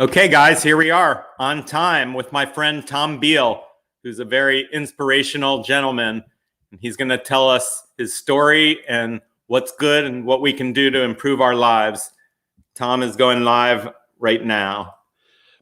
Okay, guys, here we are on time with my friend Tom Beal, who's a very inspirational gentleman. He's going to tell us his story and what's good and what we can do to improve our lives. Tom is going live right now.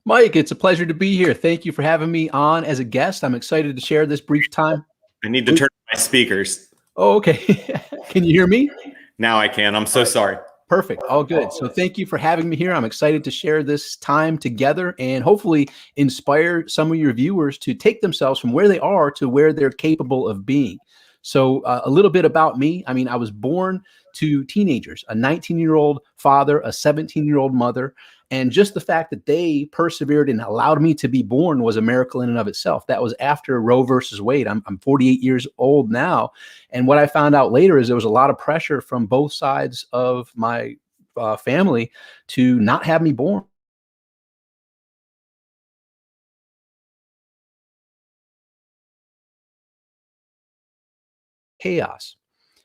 Mike, it's a pleasure to be here. Thank you for having me on as a guest. I'm excited to share this brief time. I need to turn on my speakers. Oh, okay. Can you hear me? Now I can. I'm so sorry. Perfect. All good. So thank you for having me here. I'm excited to share this time together and hopefully inspire some of your viewers to take themselves from where they are to where they're capable of being. So a little bit about me. I mean, I was born to teenagers, a 19-year-old father, a 17-year-old mother. And just the fact that they persevered and allowed me to be born was a miracle in and of itself. That was after Roe versus Wade. I'm 48 years old now. And what I found out later is there was a lot of pressure from both sides of my family to not have me born. Chaos,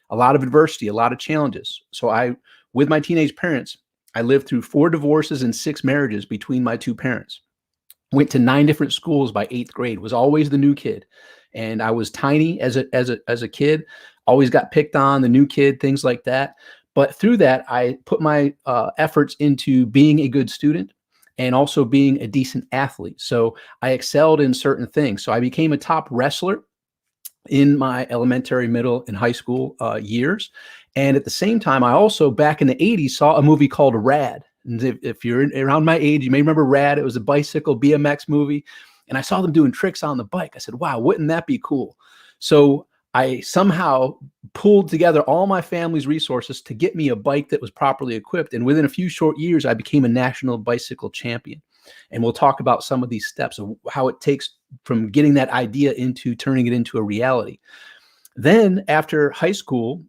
a lot of adversity, a lot of challenges. So with my teenage parents, I lived through 4 divorces and 6 marriages between my 2 parents. Went to 9 different schools by 8th grade, was always the new kid. And I was tiny as a kid, always got picked on, the new kid, things like that. But through that, I put my efforts into being a good student and also being a decent athlete. So I excelled in certain things. So I became a top wrestler in my elementary, middle, and high school years. And at the same time, I also, back in the 80s, saw a movie called Rad. And if you're around my age, you may remember Rad. It was a bicycle BMX movie. And I saw them doing tricks on the bike. I said, wow, wouldn't that be cool? So I somehow pulled together all my family's resources to get me a bike that was properly equipped. And within a few short years, I became a national bicycle champion. And we'll talk about some of these steps of how it takes from getting that idea into turning it into a reality. Then after high school,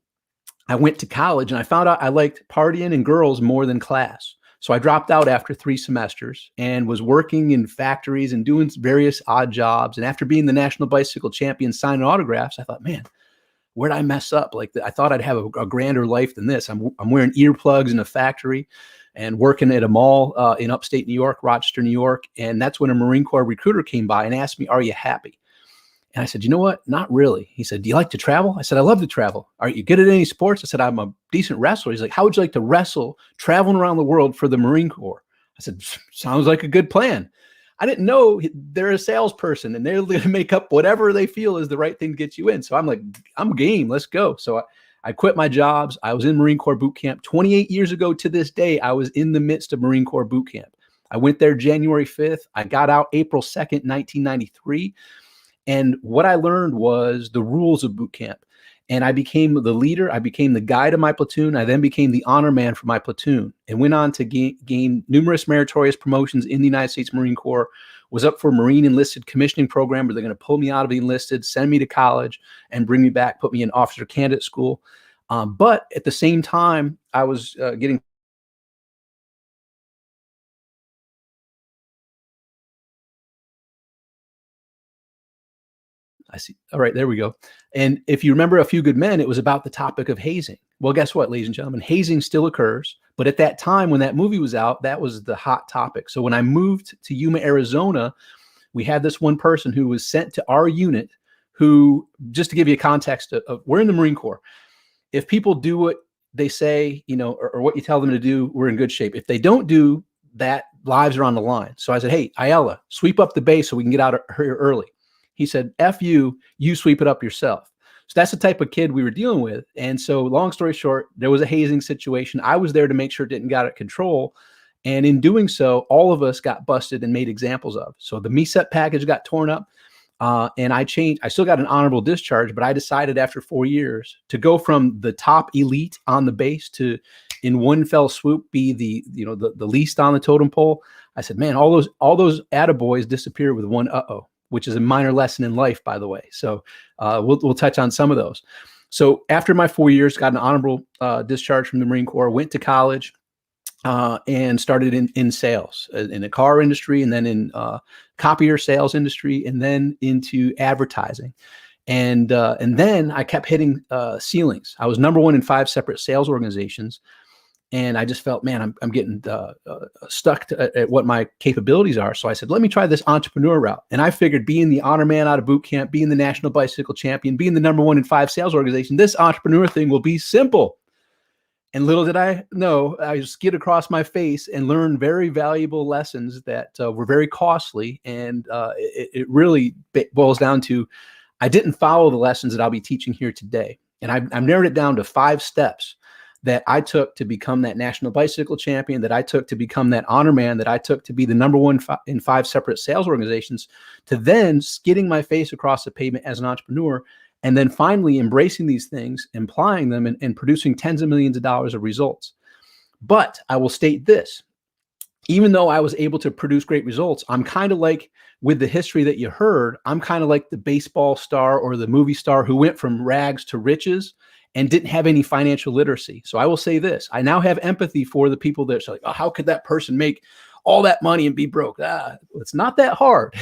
I went to college and I found out I liked partying and girls more than class. So I dropped out after 3 semesters and was working in factories and doing various odd jobs. And after being the national bicycle champion, signing autographs, I thought, man, where'd I mess up? Like, I thought I'd have a grander life than this. I'm wearing earplugs in a factory and working at a mall in upstate New York, Rochester, New York. And that's when a Marine Corps recruiter came by and asked me, are you happy? And I said, you know what? Not really. He said, do you like to travel? I said, I love to travel. Are you good at any sports? I said, I'm a decent wrestler. He's like, how would you like to wrestle traveling around the world for the Marine Corps? I said, sounds like a good plan. I didn't know they're a salesperson and they're going to make up whatever they feel is the right thing to get you in. So I'm like, I'm game. Let's go. So I quit my jobs. I was in Marine Corps boot camp 28 years ago to this day. I was in the midst of Marine Corps boot camp. I went there January 5th. I got out April 2nd, 1993. And what I learned was the rules of boot camp. And I became the leader. I became the guide of my platoon. I then became the honor man for my platoon and went on to gain numerous meritorious promotions in the United States Marine Corps, was up for Marine Enlisted Commissioning Program where they're going to pull me out of the enlisted, send me to college and bring me back, put me in officer candidate school. But at the same time, I was getting I see. All right, there we go. And if you remember A Few Good Men, it was about the topic of hazing. Well, guess what, ladies and gentlemen? Hazing still occurs. But at that time, when that movie was out, that was the hot topic. So when I moved to Yuma, Arizona, we had this one person who was sent to our unit who, just to give you a context of we're in the Marine Corps. If people do what they say, or what you tell them to do, we're in good shape. If they don't do that, lives are on the line. So I said, hey, Ayala, sweep up the base so we can get out of here early. He said, F you sweep it up yourself. So that's the type of kid we were dealing with. And so long story short, there was a hazing situation. I was there to make sure it didn't get out of control. And in doing so, all of us got busted and made examples of. So the MESEP package got torn up and I still got an honorable discharge, but I decided after 4 years to go from the top elite on the base to in one fell swoop be the least on the totem pole. I said, man, all those attaboys disappear with one uh-oh, which is a minor lesson in life, by the way. So we'll touch on some of those. So after my 4 years, got an honorable discharge from the Marine Corps, went to college and started in sales, in the car industry, and then in copier sales industry, and then into advertising. And then I kept hitting ceilings. I was number one in 5 separate sales organizations. And I just felt, man, I'm getting stuck at what my capabilities are. So I said, let me try this entrepreneur route. And I figured being the honor man out of boot camp, being the national bicycle champion, being the #1 in 5 sales organization, this entrepreneur thing will be simple. And little did I know, I skid across my face and learned very valuable lessons that were very costly. And it really boils down to, I didn't follow the lessons that I'll be teaching here today. And I've narrowed it down to 5 steps that I took to become that national bicycle champion, that I took to become that honor man, that I took to be the #1 in 5 separate sales organizations, to then skidding my face across the pavement as an entrepreneur, and then finally embracing these things, applying them, and producing tens of millions of dollars of results. But I will state this, even though I was able to produce great results, I'm kind of like, with the history that you heard, I'm kind of like the baseball star or the movie star who went from rags to riches and didn't have any financial literacy. So I will say this, I now have empathy for the people that are like, oh, how could that person make all that money and be broke? It's not that hard.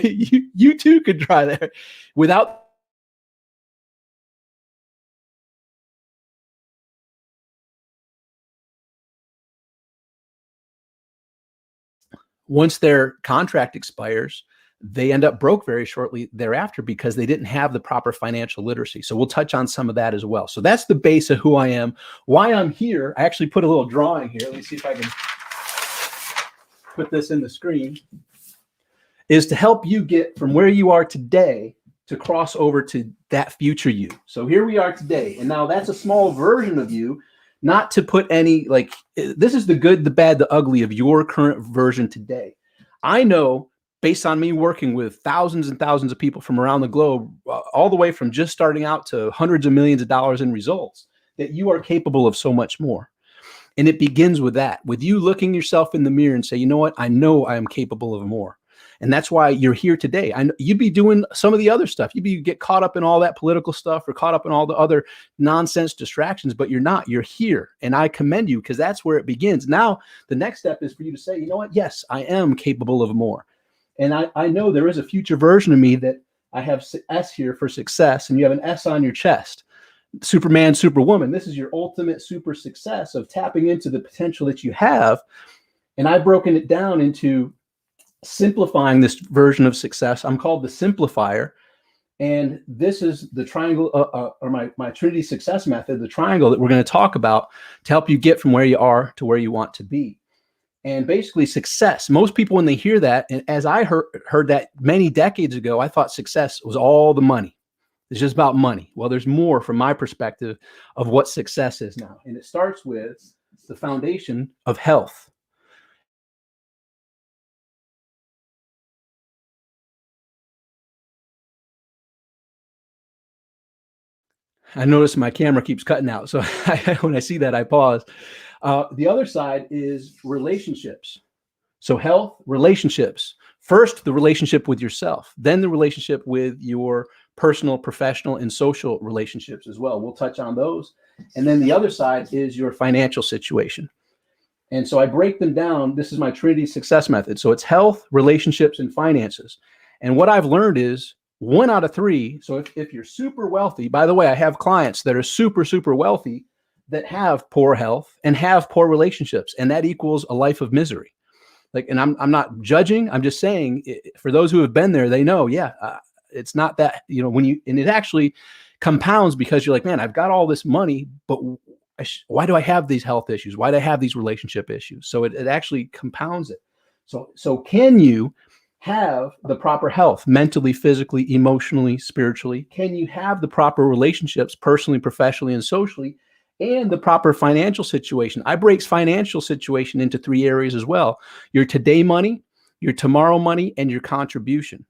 you too could try that without. Once their contract expires, they end up broke very shortly thereafter because they didn't have the proper financial literacy. So we'll touch on some of that as well. So that's the base of who I am, why I'm here. I actually put a little drawing here. Let me see if I can put this in the screen. Is to help you get from where you are today to cross over to that future you. So here we are today. And now that's a small version of you, not to put any, like, this is the good, the bad, the ugly of your current version today. I know, based on me working with thousands and thousands of people from around the globe, all the way from just starting out to hundreds of millions of dollars in results, that you are capable of so much more. And it begins with that, with you looking yourself in the mirror and say, you know what? I know I am capable of more. And that's why you're here today. I know you'd be doing some of the other stuff. You'd get caught up in all that political stuff or caught up in all the other nonsense distractions, but you're not. You're here. And I commend you, because that's where it begins. Now, the next step is for you to say, you know what? Yes, I am capable of more. And I know there is a future version of me that I have S here for success, and you have an S on your chest. Superman, Superwoman. This is your ultimate super success of tapping into the potential that you have. And I've broken it down into simplifying this version of success. I'm called the Simplifier. And this is the triangle or my Trinity success method, the triangle that we're going to talk about to help you get from where you are to where you want to be. And basically success, most people, when they hear that, and as I heard that many decades ago, I thought success was all the money. It's just about money. Well, there's more from my perspective of what success is now. And it starts with the foundation of health. I notice my camera keeps cutting out. So when I see that, I pause. The other side is relationships. So health, relationships. First, the relationship with yourself, then the relationship with your personal, professional, and social relationships as well. We'll touch on those. And then the other side is your financial situation. And so I break them down. This is my Trinity success method. So it's health, relationships, and finances. And what I've learned is 1 out of 3. So if you're super wealthy, by the way, I have clients that are super, super wealthy that have poor health and have poor relationships. And that equals a life of misery. Like, and I'm not judging. I'm just saying, for those who have been there, they know, it's not that, and it actually compounds because you're like, man, I've got all this money, but why do I have these health issues? Why do I have these relationship issues? So it actually compounds it. So can you have the proper health, mentally, physically, emotionally, spiritually? Can you have the proper relationships, personally, professionally, and socially? And the proper financial situation. I break financial situation into 3 areas as well. Your today money, your tomorrow money, and your contribution.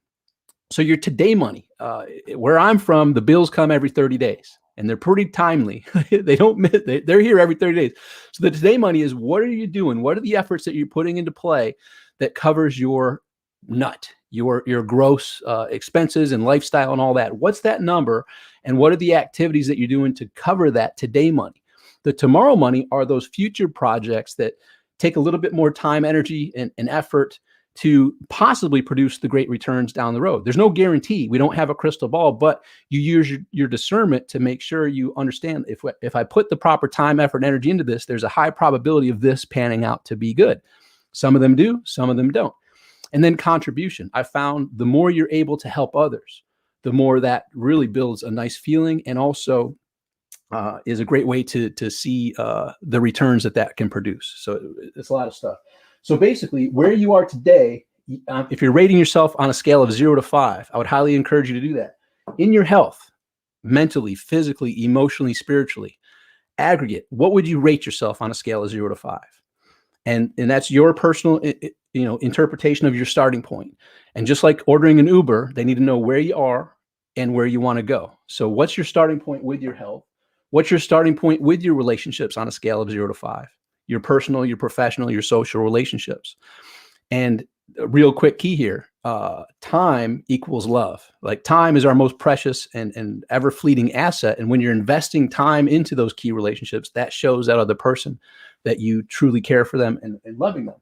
So your today money, where I'm from, the bills come every 30 days and they're pretty timely. They don't miss, they're here every 30 days. So the today money is, what are you doing? What are the efforts that you're putting into play that covers your your gross expenses and lifestyle and all that? What's that number? And what are the activities that you're doing to cover that today money? The tomorrow money are those future projects that take a little bit more time, energy, and effort to possibly produce the great returns down the road. There's no guarantee. We don't have a crystal ball, but you use your discernment to make sure you understand if I put the proper time, effort, and energy into this, there's a high probability of this panning out to be good. Some of them do, some of them don't. And then contribution. I found the more you're able to help others, the more that really builds a nice feeling, and also is a great way to see the returns that can produce. So it's a lot of stuff. So basically, where you are today, if you're rating yourself on a scale of 0 to 5, I would highly encourage you to do that. In your health, mentally, physically, emotionally, spiritually, aggregate, what would you rate yourself on a scale of 0 to 5? And that's your personal interpretation of your starting point. And just like ordering an Uber, they need to know where you are and where you want to go. So what's your starting point with your health? What's your starting point with your relationships on a scale of 0 to 5? Your personal, your professional, your social relationships. And a real quick key here, time equals love. Like, time is our most precious and ever fleeting asset. And when you're investing time into those key relationships, that shows that other person that you truly care for them and loving them.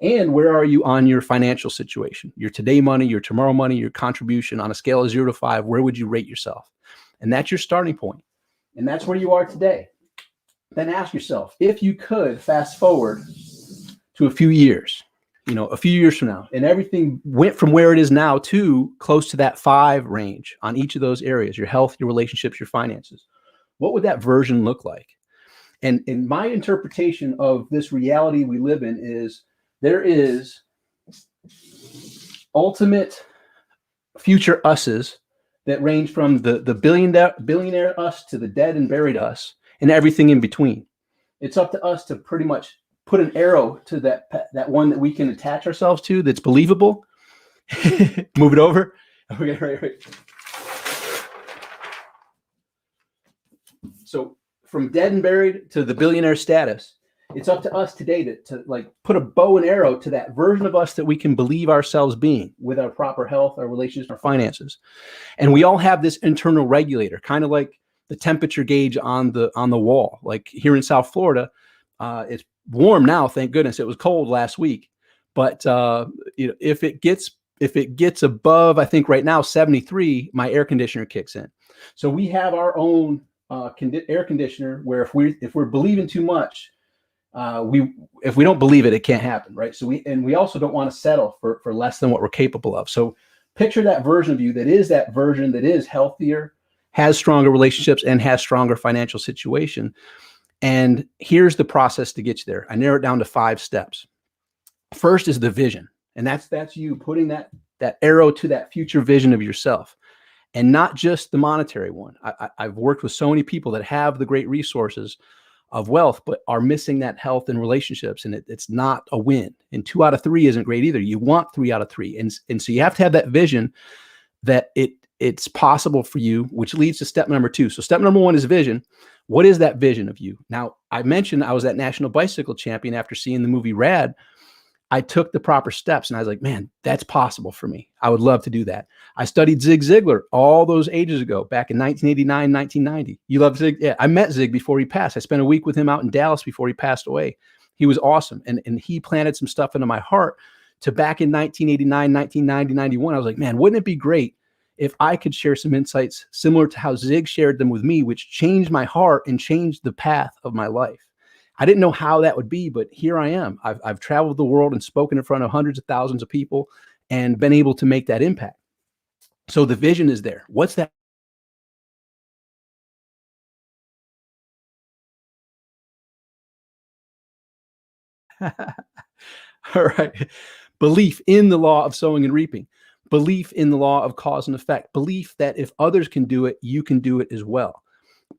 And where are you on your financial situation? Your today money, your tomorrow money, your contribution on a scale of 0 to 5, where would you rate yourself? And that's your starting point. And that's where you are today. Then ask yourself, if you could fast forward to a few years, a few years from now, and everything went from where it is now to close to that 5 range on each of those areas, your health, your relationships, your finances, what would that version look like? And in my interpretation of this reality we live in is there is ultimate future us's that range from the billionaire us to the dead and buried us and everything in between. It's up to us to pretty much put an arrow to that one that we can attach ourselves to that's believable. Move it over. Okay, right. So from dead and buried to the billionaire status, it's up to us today to like put a bow and arrow to that version of us that we can believe ourselves being with our proper health, our relationships, our finances. And we all have this internal regulator, kind of like the temperature gauge on the wall. Like here in South Florida, it's warm now, thank goodness. It was cold last week, but if it gets above, I think right now 73, my air conditioner kicks in. So we have our own air conditioner where if we're believing too much, if we don't believe it, it can't happen, right? So we also don't want to settle for less than what we're capable of. So picture that version of you that is healthier, has stronger relationships, and has stronger financial situation. And here's the process to get you there. I narrow it down to 5 steps. First is the vision. And that's you putting that arrow to that future vision of yourself, and not just the monetary one. I've worked with so many people that have the great resources of wealth, but are missing that health and relationships. And it's not a win. And 2 out of 3 isn't great either. You want 3 out of 3. And so you have to have that vision that it's possible for you, which leads to step number 2. So step number 1 is vision. What is that vision of you? Now, I mentioned I was that national bicycle champion after seeing the movie Rad. I took the proper steps and I was like, man, that's possible for me. I would love to do that. I studied Zig Ziglar all those ages ago, back in 1989, 1990. You love Zig? Yeah, I met Zig before he passed. I spent a week with him out in Dallas before he passed away. He was awesome. And he planted some stuff into my heart to back in 1989, 1990, 91. I was like, man, wouldn't it be great if I could share some insights similar to how Zig shared them with me, which changed my heart and changed the path of my life. I didn't know how that would be, but here I am. I've traveled the world and spoken in front of hundreds of thousands of people and been able to make that impact. So the vision is there. What's that? All right. Belief in the law of sowing and reaping. Belief in the law of cause and effect. Belief that if others can do it, you can do it as well.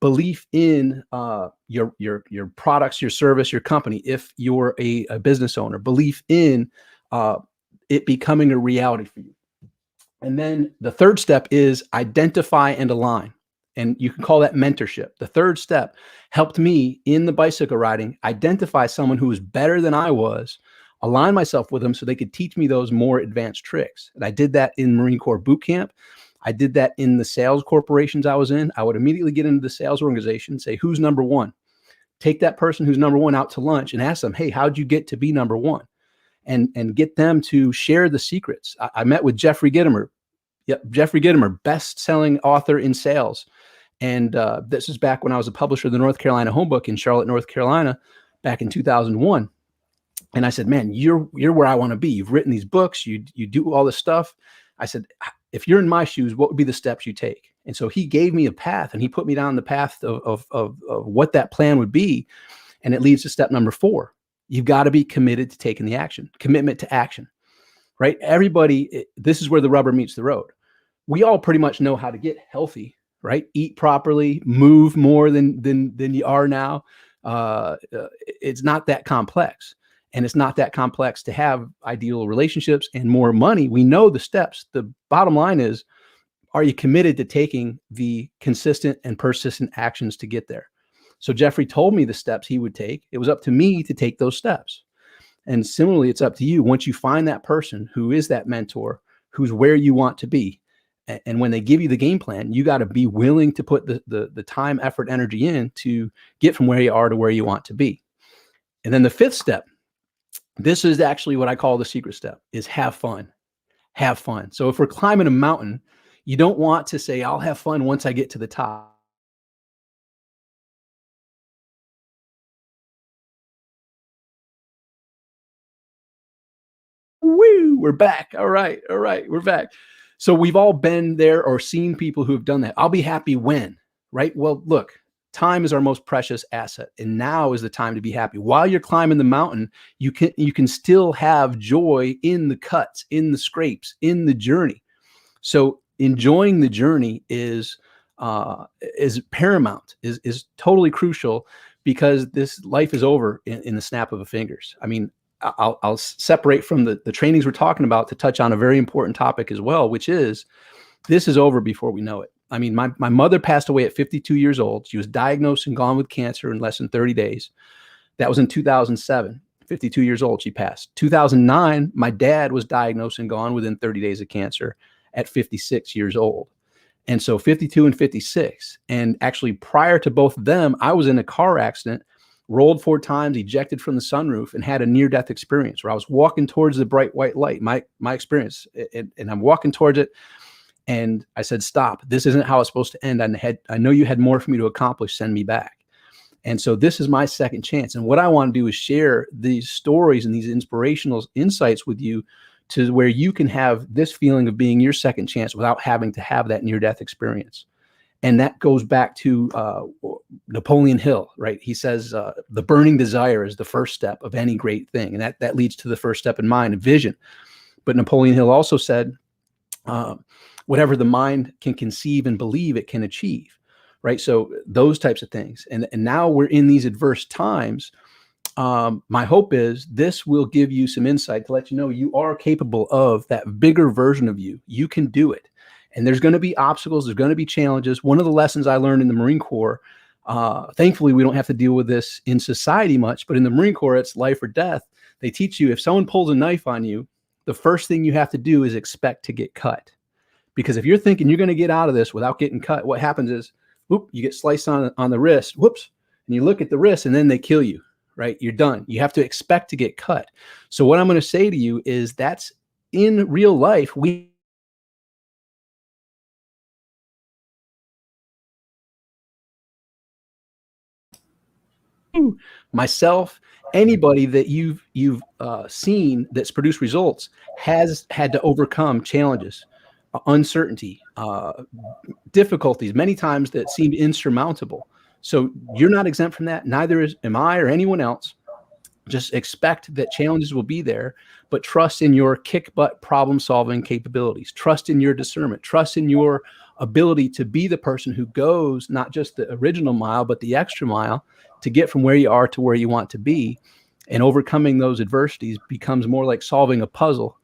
Belief in your products, your service, your company, if you're a business owner. Belief in it becoming a reality for you. And then the third step is identify and align. And you can call that mentorship. The third step helped me in the bicycle riding identify someone who was better than I was, align myself with them so they could teach me those more advanced tricks. And I did that in Marine Corps boot camp. I did that in the sales corporations I was in. I would immediately get into the sales organization and say, who's number one? Take that person who's number one out to lunch and ask them, hey, how'd you get to be number one? and get them to share the secrets. I met with Jeffrey Gitomer. Yep, Jeffrey Gitomer, best-selling author in sales. And this is back when I was a publisher of the North Carolina Home Book in Charlotte, North Carolina, back in 2001. And I said, man, you're where I want to be. You've written these books. You do all this stuff. I said, if you're in my shoes, what would be the steps you take? And so he gave me a path, and he put me down the path of what that plan would be. And it leads to step number 4. You've got to be committed to taking the action, commitment to action, right? Everybody, this is where the rubber meets the road. We all pretty much know how to get healthy, right? Eat properly, move more than you are now. It's not that complex. And it's not that complex to have ideal relationships and more money. We know the steps. The bottom line is, are you committed to taking the consistent and persistent actions to get there? So Jeffrey told me the steps he would take. It was up to me to take those steps. And similarly, it's up to you. Once you find that person who is that mentor, who's where you want to be, and when they give you the game plan, you got to be willing to put the time, effort, energy in to get from where you are to where you want to be. And then the 5th step, this is actually what I call the secret step, is have fun. Have fun. So if we're climbing a mountain, you don't want to say, I'll have fun once I get to the top. Woo, we're back. All right, we're back. So we've all been there or seen people who have done that. I'll be happy when, right? Well, look, time is our most precious asset, and now is the time to be happy. While you're climbing the mountain, you can still have joy in the cuts, in the scrapes, in the journey. So enjoying the journey is paramount, is totally crucial, because this life is over in the snap of a fingers. I mean, I'll separate from the trainings we're talking about to touch on a very important topic as well, which is this is over before we know it. I mean, my mother passed away at 52 years old. She was diagnosed and gone with cancer in less than 30 days. That was in 2007. 52 years old, she passed. 2009, my dad was diagnosed and gone within 30 days of cancer at 56 years old. And so 52 and 56. And actually, prior to both of them, I was in a car accident, rolled 4 times, ejected from the sunroof, and had a near-death experience where I was walking towards the bright white light, my experience, and I'm walking towards it. And I said, stop, this isn't how it's supposed to end. I know you had more for me to accomplish, send me back. And so this is my second chance. And what I want to do is share these stories and these inspirational insights with you to where you can have this feeling of being your second chance without having to have that near-death experience. And that goes back to Napoleon Hill, right? He says the burning desire is the first step of any great thing. And that leads to the first step in mind, vision. But Napoleon Hill also said, whatever the mind can conceive and believe, it can achieve, right? So those types of things. And now we're in these adverse times. My hope is this will give you some insight to let you know you are capable of that bigger version of you. You can do it. And there's going to be obstacles. There's going to be challenges. One of the lessons I learned in the Marine Corps, thankfully, we don't have to deal with this in society much, but in the Marine Corps, it's life or death. They teach you if someone pulls a knife on you, the first thing you have to do is expect to get cut. Because if you're thinking you're going to get out of this without getting cut, what happens is, whoop, you get sliced on the wrist, whoops, and you look at the wrist and then they kill you, right? You're done. You have to expect to get cut. So what I'm going to say to you is that's in real life, myself, anybody that you've seen that's produced results has had to overcome challenges, uncertainty, difficulties, many times that seemed insurmountable. So you're not exempt from that. Neither am I or anyone else. Just expect that challenges will be there, but trust in your kick butt problem solving capabilities. Trust in your discernment. Trust in your ability to be the person who goes not just the original mile, but the extra mile to get from where you are to where you want to be. And overcoming those adversities becomes more like solving a puzzle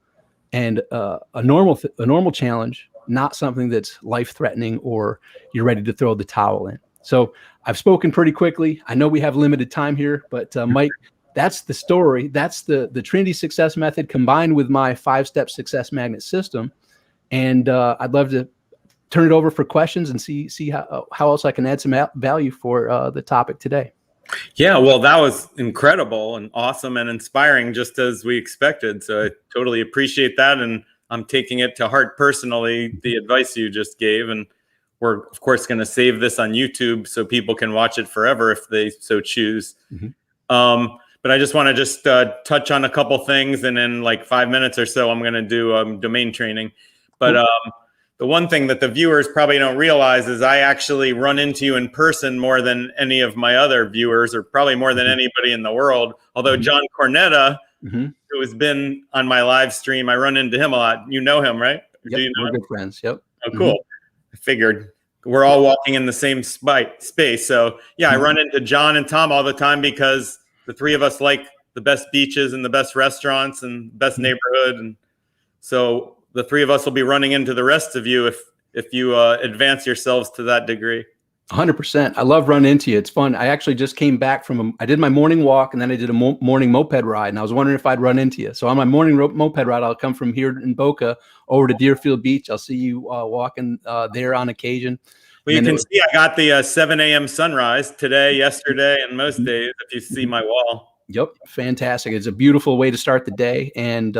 and a normal challenge, not something that's life-threatening or you're ready to throw the towel in. So I've spoken pretty quickly. I know we have limited time here, but Mike, that's the story. That's the Trinity Success Method combined with my 5-step success magnet system. And I'd love to turn it over for questions and see how else I can add some value for the topic today. Yeah, well, that was incredible and awesome and inspiring, just as we expected. So I totally appreciate that. And I'm taking it to heart personally, the advice you just gave. And we're, of course, going to save this on YouTube so people can watch it forever if they so choose. But I just want to just touch on a couple things. And in like 5 minutes or so, I'm going to do domain training. But the one thing that the viewers probably don't realize is I actually run into you in person more than any of my other viewers, or probably more than anybody in the world. Although John Cornetta, who has been on my live stream, I run into him a lot. You know him, right? Yep, Do you know we're him? good friends. Yep. Oh, cool. I figured we're all walking in the same space. So yeah, I run into John and Tom all the time because the three of us like the best beaches and the best restaurants and best neighborhood. And so the three of us will be running into the rest of you if you advance yourselves to that degree. 100%. I love running into you. It's fun. I actually just came back from I did my morning walk, and then I did a morning moped ride, and I was wondering if I'd run into you. So on my morning moped ride, I'll come from here in Boca over to Deerfield Beach. I'll see you walking there on occasion. Well, you can see I got the 7 a.m. sunrise today, yesterday, and most days if you see my wall. Yep, fantastic. It's a beautiful way to start the day. And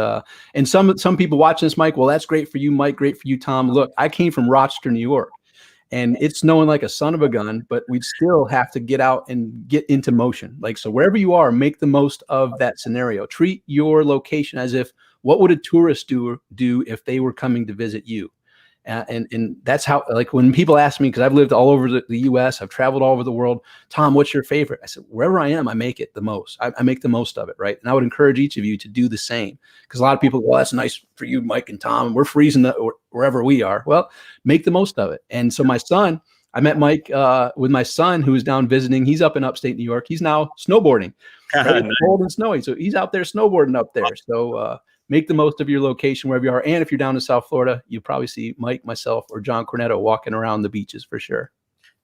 some people watching this, Mike, well, that's great for you, Mike. Great for you, Tom. Look, I came from Rochester, New York, and it's snowing like a son of a gun, but we still have to get out and get into motion. Like, so wherever you are, make the most of that scenario. Treat your location as if, what would a tourist do if they were coming to visit you? And that's how, like, when people ask me, because I've lived all over the US, I've traveled all over the world, Tom, what's your favorite? I said, wherever I am, I make it the most. I make the most of it, right? And I would encourage each of you to do the same, because a lot of people go, well, that's nice for you, Mike and Tom, we're freezing wherever we are. Well, make the most of it. And so my son, I met Mike with my son, who was down visiting. He's up in upstate New York. He's now snowboarding. Right? It's cold and snowy, so he's out there snowboarding up there. So make the most of your location wherever you are. And if you're down in South Florida, you probably see Mike, myself, or John Cornetta walking around the beaches for sure.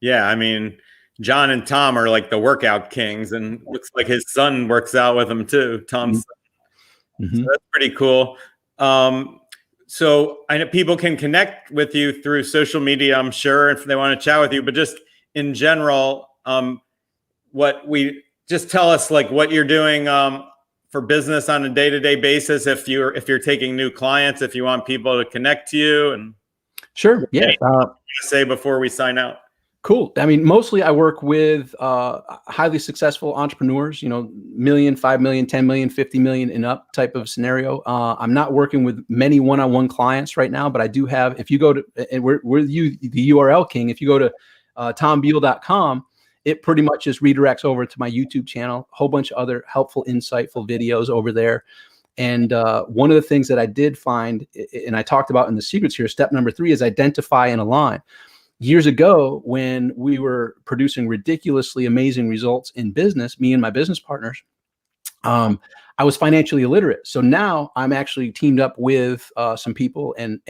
Yeah, I mean, John and Tom are like the workout kings, and looks like his son works out with him too, Tom's son. So that's pretty cool. So I know people can connect with you through social media, I'm sure, if they want to chat with you, but just in general, just tell us like what you're doing for business on a day-to-day basis, if you're taking new clients, if you want people to connect to you. And sure, yeah. Say before we sign out. Cool. I mean, mostly I work with highly successful entrepreneurs, million, 5 million, 10 million, 50 million and up type of scenario. I'm not working with many one-on-one clients right now, but I do have, if you go to, and we're the URL king, if you go to tombeal.com, it pretty much just redirects over to my YouTube channel, a whole bunch of other helpful, insightful videos over there. And one of the things that I did find, and I talked about in the secrets here, step number 3 is identify and align. Years ago, when we were producing ridiculously amazing results in business, me and my business partners, I was financially illiterate. So now I'm actually teamed up with some people and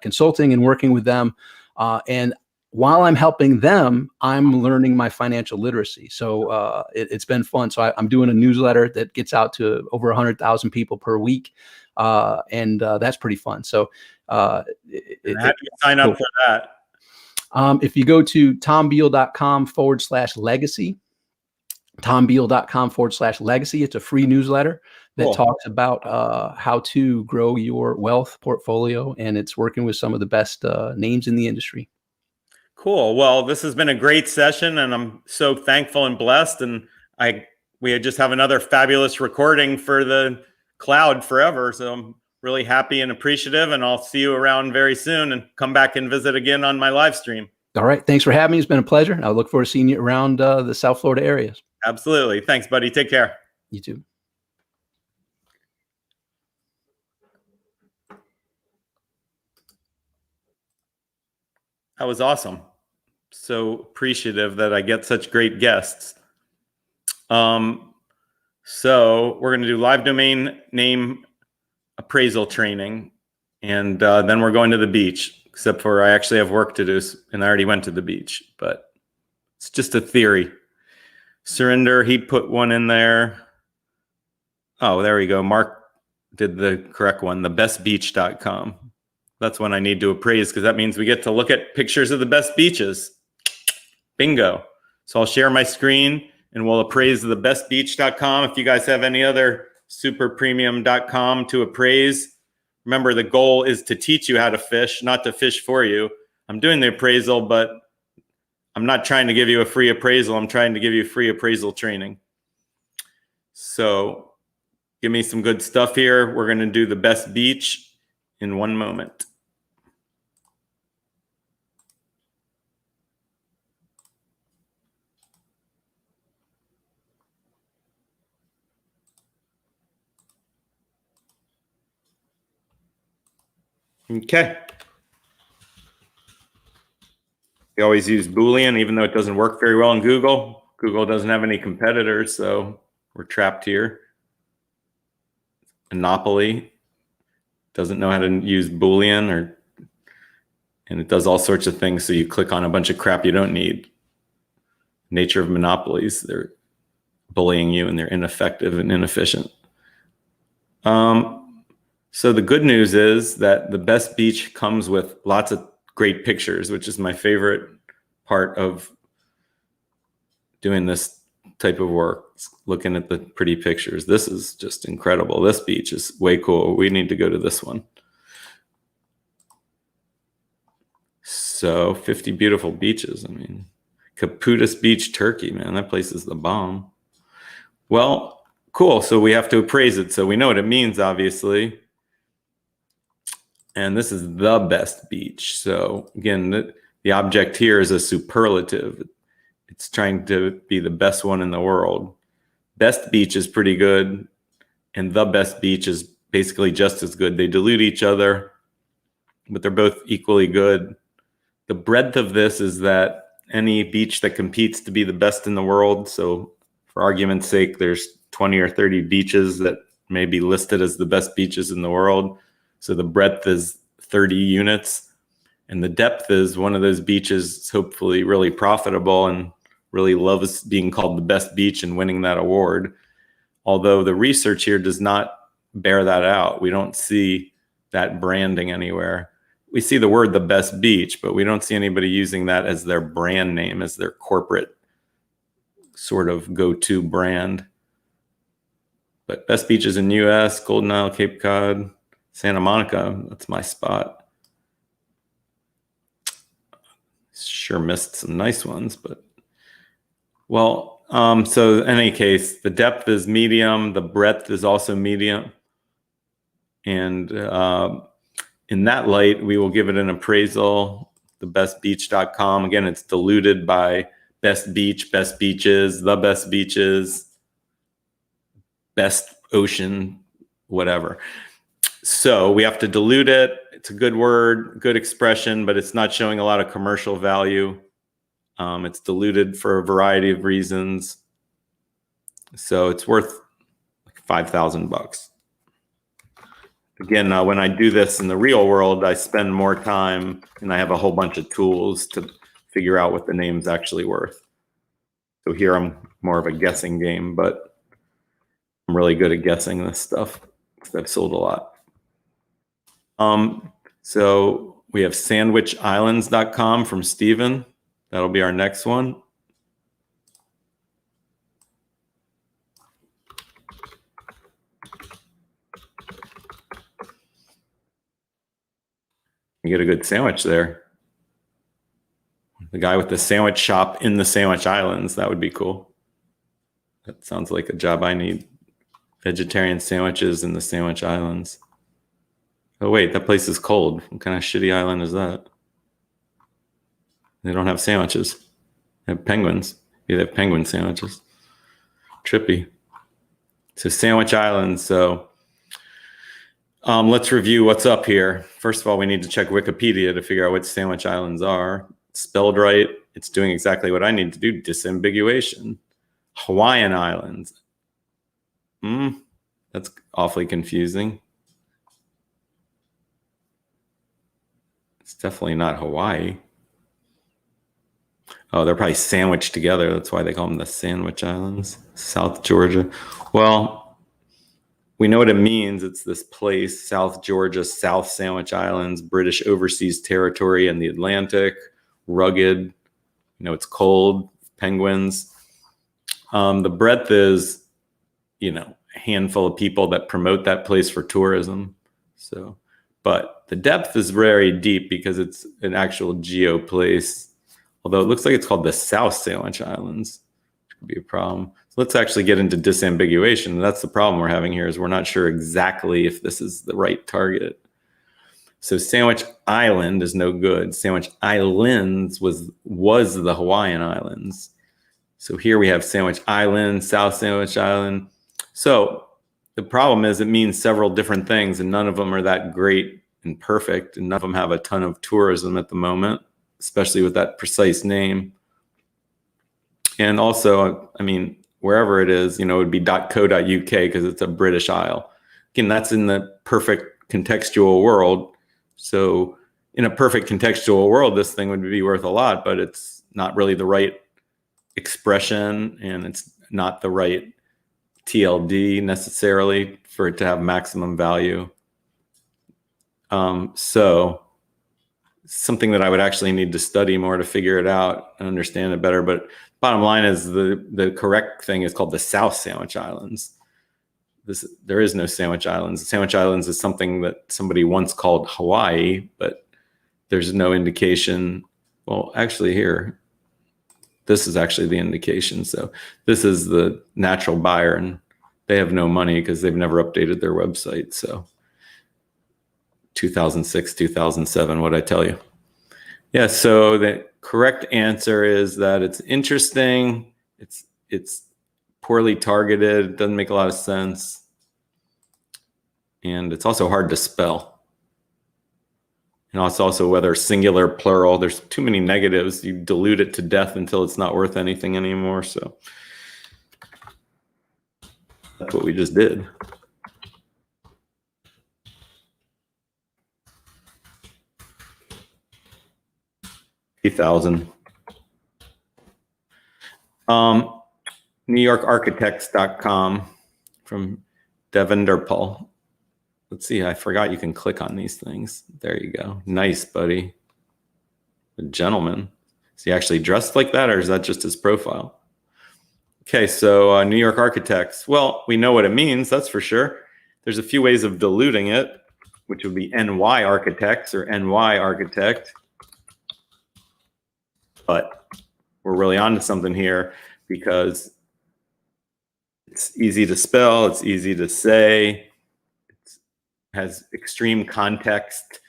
consulting and working with them. And while I'm helping them, I'm learning my financial literacy. So it's been fun. So I'm doing a newsletter that gets out to over 100,000 people per week. And that's pretty fun. So how do you sign up for that? If you go to tombeal.com/legacy, tombeal.com/legacy, it's a free newsletter that talks about how to grow your wealth portfolio. And it's working with some of the best names in the industry. Cool. Well, this has been a great session, and I'm so thankful and blessed. And we just have another fabulous recording for the cloud forever. So I'm really happy and appreciative, and I'll see you around very soon, and come back and visit again on my live stream. All right. Thanks for having me. It's been a pleasure. I look forward to seeing you around the South Florida areas. Absolutely. Thanks, buddy. Take care. You too. That was awesome. So appreciative that I get such great guests. So we're going to do live domain name appraisal training, and then we're going to the beach, except for I actually have work to do, and I already went to the beach, but it's just a theory. Surinder, he put one in there. Oh, there we go. Mark did the correct one, thebestbeach.com. That's one I need to appraise, because that means we get to look at pictures of the best beaches. Bingo. So I'll share my screen, and we'll appraise the bestbeach.com. If you guys have any other superpremium.com to appraise, remember the goal is to teach you how to fish, not to fish for you. I'm doing the appraisal, but I'm not trying to give you a free appraisal. I'm trying to give you free appraisal training. So give me some good stuff here. We're going to do the best beach in one moment. Okay. We always use Boolean, even though it doesn't work very well in Google. Google doesn't have any competitors, so we're trapped here. Monopoly doesn't know how to use Boolean, and it does all sorts of things. So you click on a bunch of crap you don't need. Nature of monopolies, they're bullying you and they're ineffective and inefficient. So the good news is that the best beach comes with lots of great pictures, which is my favorite part of doing this type of work, looking at the pretty pictures. This is just incredible. This beach is way cool. We need to go to this one. So 50 beautiful beaches. I mean, Caputus Beach, Turkey, man, that place is the bomb. Well, cool. So we have to appraise it. So we know what it means, obviously. And this is the best beach. So again, the object here is a superlative. It's trying to be the best one in the world. Best beach is pretty good, and the best beach is basically just as good. They dilute each other, but they're both equally good. The breadth of this is that any beach that competes to be the best in the world, so for argument's sake, there's 20 or 30 beaches that may be listed as the best beaches in the world. So the breadth is 30 units, and the depth is one of those beaches, hopefully really profitable and really loves being called the best beach and winning that award. Although the research here does not bear that out. We don't see that branding anywhere. We see the word the best beach, but we don't see anybody using that as their brand name, as their corporate sort of go-to brand. But best beaches in US, Golden Isle, Cape Cod, Santa Monica, that's my spot. Sure missed some nice ones, but well, so in any case, the depth is medium, the breadth is also medium. And in that light, we will give it an appraisal, thebestbeach.com. Again, it's diluted by best beach, best beaches, the best beaches, best ocean, whatever. So we have to dilute it. It's a good word, good expression, but it's not showing a lot of commercial value. It's diluted for a variety of reasons. So it's worth like $5,000. Again, when I do this in the real world, I spend more time and I have a whole bunch of tools to figure out what the name's actually worth. So here I'm more of a guessing game, but I'm really good at guessing this stuff because I've sold a lot. So we have sandwichislands.com from Steven. That'll be our next one. You get a good sandwich there. The guy with the sandwich shop in the Sandwich Islands, that would be cool. That sounds like a job I need. Vegetarian sandwiches in the Sandwich Islands. Oh wait, that place is cold. What kind of shitty island is that? They don't have sandwiches. They have penguins. Yeah, they have penguin sandwiches. Trippy. So Sandwich Islands. So let's review what's up here. First of all, we need to check Wikipedia to figure out what Sandwich Islands are. It's spelled right. It's doing exactly what I need to do, disambiguation. Hawaiian Islands. That's awfully confusing. It's definitely not Hawaii. Oh, they're probably sandwiched together. That's why they call them the Sandwich Islands. South Georgia. Well, we know what it means. It's this place, South Georgia, South Sandwich Islands, British overseas territory in the Atlantic, rugged. You know, it's cold, penguins. The breadth is, a handful of people that promote that place for tourism. So, but the depth is very deep because it's an actual geo place. Although it looks like it's called the South Sandwich Islands, which could be a problem. So let's actually get into disambiguation. That's the problem we're having here, is we're not sure exactly if this is the right target. So Sandwich Island is no good. Sandwich Islands was the Hawaiian Islands. So here we have Sandwich Island, South Sandwich Island. So the problem is it means several different things, and none of them are that great and perfect, and none of them have a ton of tourism at the moment, especially with that precise name. And also, I mean, wherever it is, it would be .co.uk because it's a British isle. Again, that's in the perfect contextual world. So in a perfect contextual world, this thing would be worth a lot, but it's not really the right expression, and it's not the right TLD necessarily for it to have maximum value. So something that I would actually need to study more to figure it out and understand it better. But bottom line is the correct thing is called the South Sandwich Islands. There is no Sandwich Islands. The Sandwich Islands is something that somebody once called Hawaii, but there's no indication. Well, actually here, this is actually the indication. So this is the natural buyer, and they have no money because they've never updated their website. So 2006, 2007, what'd I tell you? Yeah, so the correct answer is that it's interesting. It's poorly targeted, doesn't make a lot of sense. And it's also hard to spell. And it's also whether singular, plural, there's too many negatives. You dilute it to death until it's not worth anything anymore. So that's what we just did. $8,000. NewYorkArchitects.com from Devender Paul. Let's see, I forgot you can click on these things. There you go. Nice, buddy. A gentleman. Is he actually dressed like that, or is that just his profile? Okay, so New York Architects. Well, we know what it means, that's for sure. There's a few ways of diluting it, which would be NY Architects or NY Architect. But we're really onto something here because it's easy to spell, it's easy to say, it has extreme context.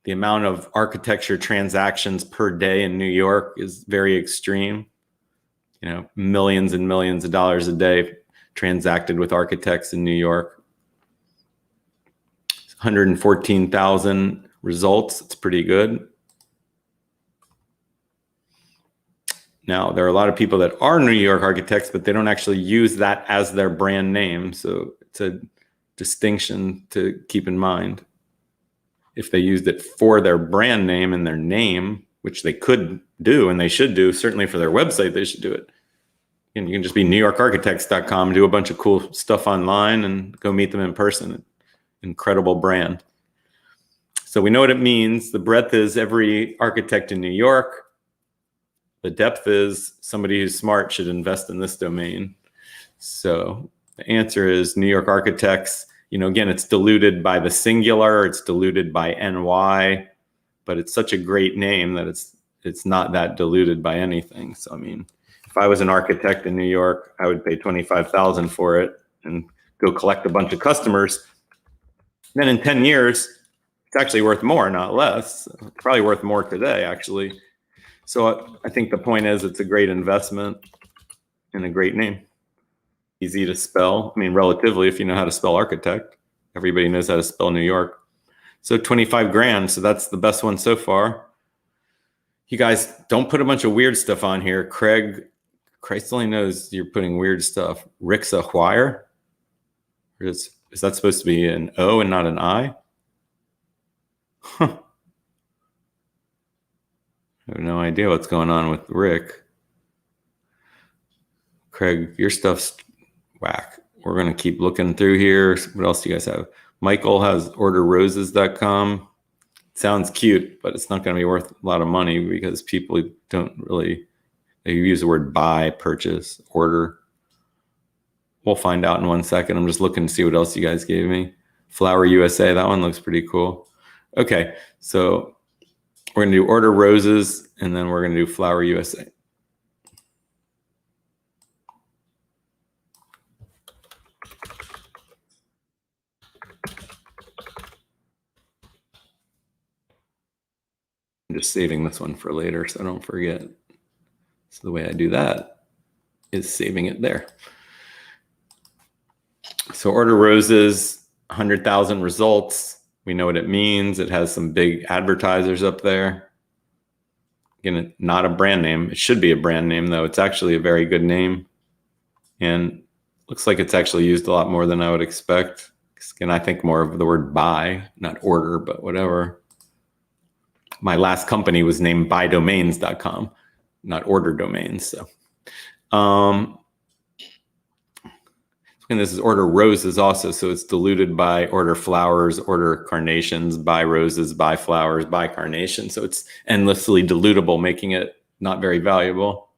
The amount of architecture transactions per day in New York is very extreme. Millions and millions of dollars a day transacted with architects in New York. 114,000 results, it's pretty good. Now, there are a lot of people that are New York architects, but they don't actually use that as their brand name. So it's a distinction to keep in mind. If they used it for their brand name and their name, which they could do and they should do, certainly for their website, they should do it. And you can just be NewYorkArchitects.com, do a bunch of cool stuff online and go meet them in person. Incredible brand. So we know what it means. The breadth is every architect in New York. The depth is somebody who's smart should invest in this domain. So the answer is New York Architects. Again, it's diluted by the singular, it's diluted by NY, but it's such a great name that it's not that diluted by anything. So, I mean, if I was an architect in New York, I would pay $25,000 for it and go collect a bunch of customers. Then in 10 years, it's actually worth more, not less. It's probably worth more today, actually. So I think the point is it's a great investment and a great name. Easy to spell. I mean, relatively, if you know how to spell architect. Everybody knows how to spell New York. So 25 grand. So that's the best one so far. You guys don't put a bunch of weird stuff on here. Craig, Christ only knows you're putting weird stuff. Rick's a wire? Is that supposed to be an O and not an I? Huh. I have no idea what's going on with Rick. Craig, your stuff's whack. We're going to keep looking through here. What else do you guys have? Michael has orderroses.com. Sounds cute, but it's not going to be worth a lot of money because people don't really, they use the word buy, purchase, order. we'll find out in 1 second. I'm just looking to see what else you guys gave me. Flower USA, that one looks pretty cool. Okay, so we're gonna do order roses, and then we're gonna do Flower USA. I'm just saving this one for later so I don't forget. So the way I do that is saving it there. So order roses, 100,000 results. We know what it means. It has some big advertisers up there. Again, not a brand name. It should be a brand name, though. It's actually a very good name. And looks like it's actually used a lot more than I would expect. Again, I think more of the word buy, not order, but whatever. My last company was named buydomains.com, not order domains. So, and this is order roses also. So it's diluted by order flowers, order carnations, buy roses, buy flowers, buy carnations. So it's endlessly dilutable, making it not very valuable.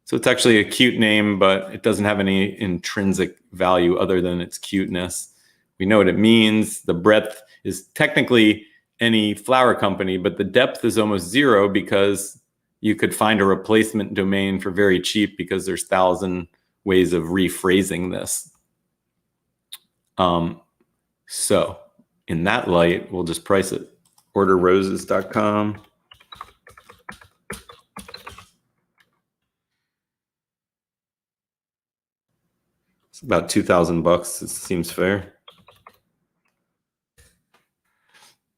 So it's actually a cute name, but it doesn't have any intrinsic value other than its cuteness. We know what it means. The breadth is technically any flower company, but the depth is almost zero because you could find a replacement domain for very cheap because there's 1,000 ways of rephrasing this. So in that light, we'll just price it. Orderroses.com. It's about $2,000. It seems fair.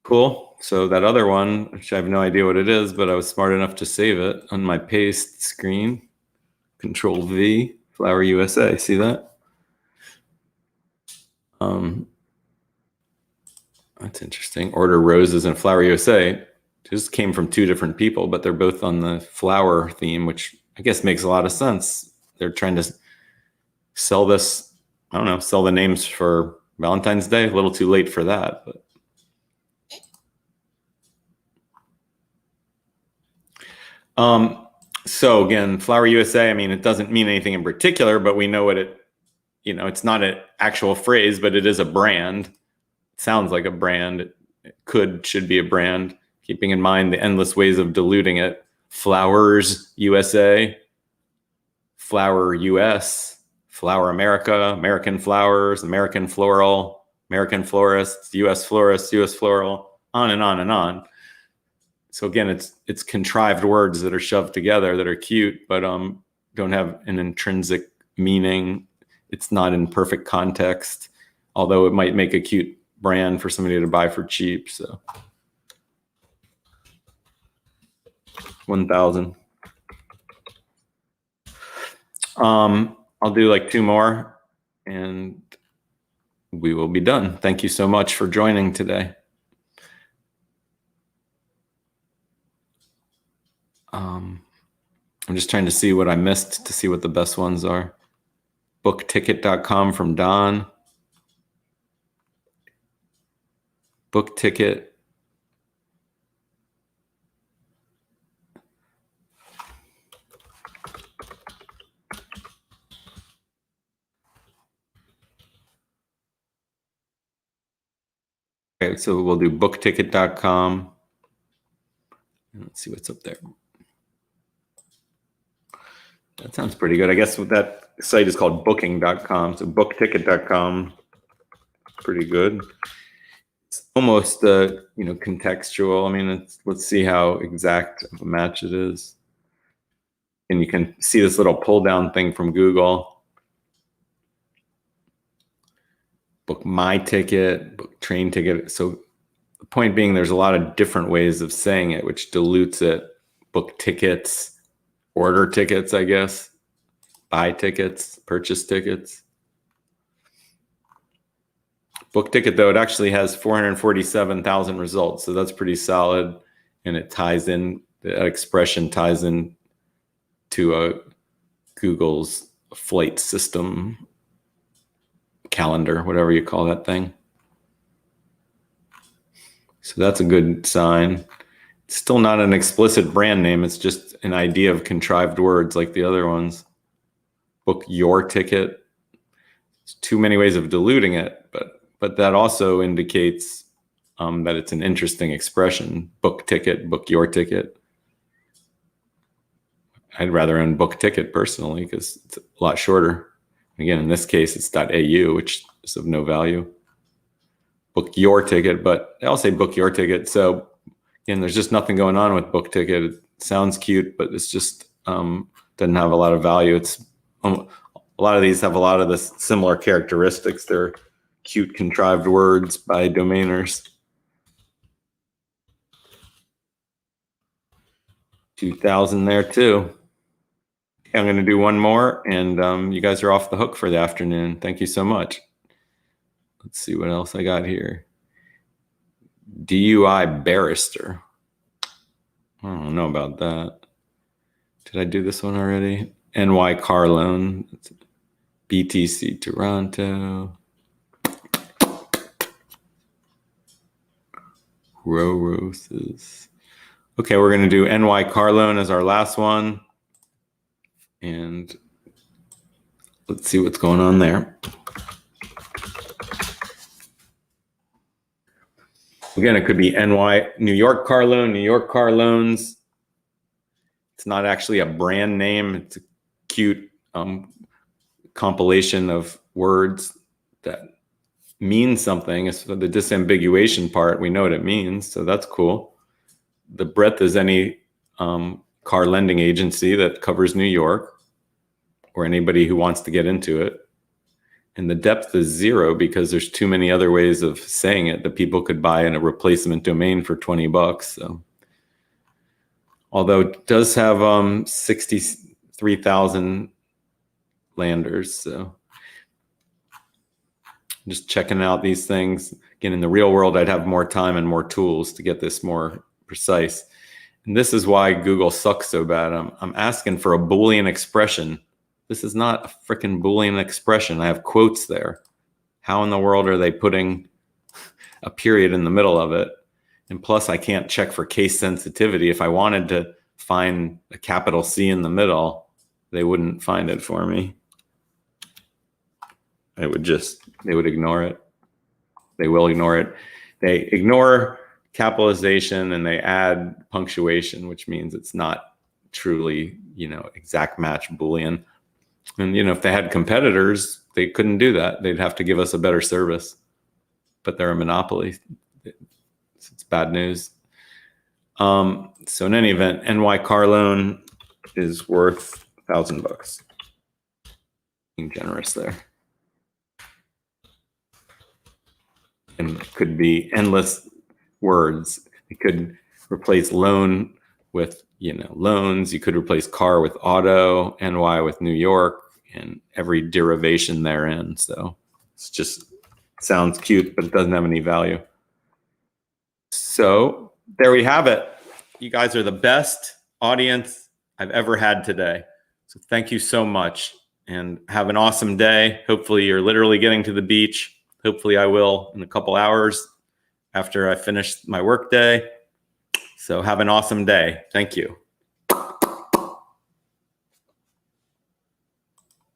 Cool. So that other one, which I have no idea what it is, but I was smart enough to save it on my paste screen. Control V, Flower USA. See that? That's interesting. Order Roses and Flower USA just came from two different people, but they're both on the flower theme, which I guess makes a lot of sense. They're trying to sell this, I don't know, sell the names for Valentine's Day. A little too late for that, but so again, Flower USA, I mean, it doesn't mean anything in particular, but we know what it, it's not an actual phrase, but it is a brand. It sounds like a brand. It should be a brand, keeping in mind the endless ways of diluting it. Flowers USA, Flower US, Flower America, American Flowers, American Floral, American Florists, US Floral, on and on and on. So again, it's contrived words that are shoved together that are cute, but don't have an intrinsic meaning. It's not in perfect context, although it might make a cute brand for somebody to buy for cheap. So 1,000. I'll do like 2 more and we will be done. Thank you so much for joining today. I'm just trying to see what I missed to see what the best ones are. Bookticket.com from Don. Book ticket. Okay, so we'll do bookticket.com. Let's see what's up there. That sounds pretty good. I guess that site is called booking.com. So bookticket.com, pretty good. It's almost contextual. I mean, let's see how exact of a match it is. And you can see this little pull down thing from Google. Book my ticket, book train ticket. So the point being, there's a lot of different ways of saying it, which dilutes it. Book tickets. Order tickets, I guess. Buy tickets, purchase tickets. Book ticket, though, it actually has 447,000 results. So that's pretty solid. And it ties in, the expression ties in to Google's flight system calendar, whatever you call that thing. So that's a good sign. It's still not an explicit brand name. It's just an idea of contrived words like the other ones. Book your ticket. There's too many ways of diluting it, but that also indicates that it's an interesting expression. Book ticket, book your ticket. I'd rather own book ticket personally because it's a lot shorter. Again, in this case, it's .au, which is of no value. Book your ticket, but I'll say book your ticket. So again, there's just nothing going on with book ticket. It sounds cute, but it's just doesn't have a lot of value. It's a lot of these have a lot of the similar characteristics. They're cute, contrived words by domainers. 2,000 there too. Okay, I'm going to do one more, and you guys are off the hook for the afternoon. Thank you so much. Let's see what else I got here. DUI barrister. I don't know about that. Did I do this one already? NY car loan. BTC Toronto. Roses. Okay, we're going to do NY car loan as our last one. And let's see what's going on there. Again, it could be NY, New York car loan, New York car loans. It's not actually a brand name. It's a cute compilation of words that mean something. It's the disambiguation part. We know what it means, so that's cool. The breadth is any car lending agency that covers New York or anybody who wants to get into it. And the depth is 0 because there's too many other ways of saying it that people could buy in a replacement domain for $20. So, although it does have 63,000 landers. So just checking out these things. Again, in the real world, I'd have more time and more tools to get this more precise. And this is why Google sucks so bad. I'm asking for a Boolean expression. This is not a freaking Boolean expression. I have quotes there. How in the world are they putting a period in the middle of it? And plus, I can't check for case sensitivity. If I wanted to find a capital C in the middle, they wouldn't find it for me. They would ignore it. They will ignore it. They ignore capitalization and they add punctuation, which means it's not truly, exact match Boolean. And, if they had competitors, they couldn't do that. They'd have to give us a better service, but they're a monopoly. It's bad news. So in any event, NY car loan is worth $1,000. Being generous there. And it could be endless words. It could replace loan with, loans. You could replace car with auto, NY with New York, and every derivation therein. So it's just sounds cute, but it doesn't have any value. So there we have it. You guys are the best audience I've ever had today. So thank you so much and have an awesome day. Hopefully you're literally getting to the beach. Hopefully I will in a couple hours after I finish my work day. So have an awesome day. Thank you.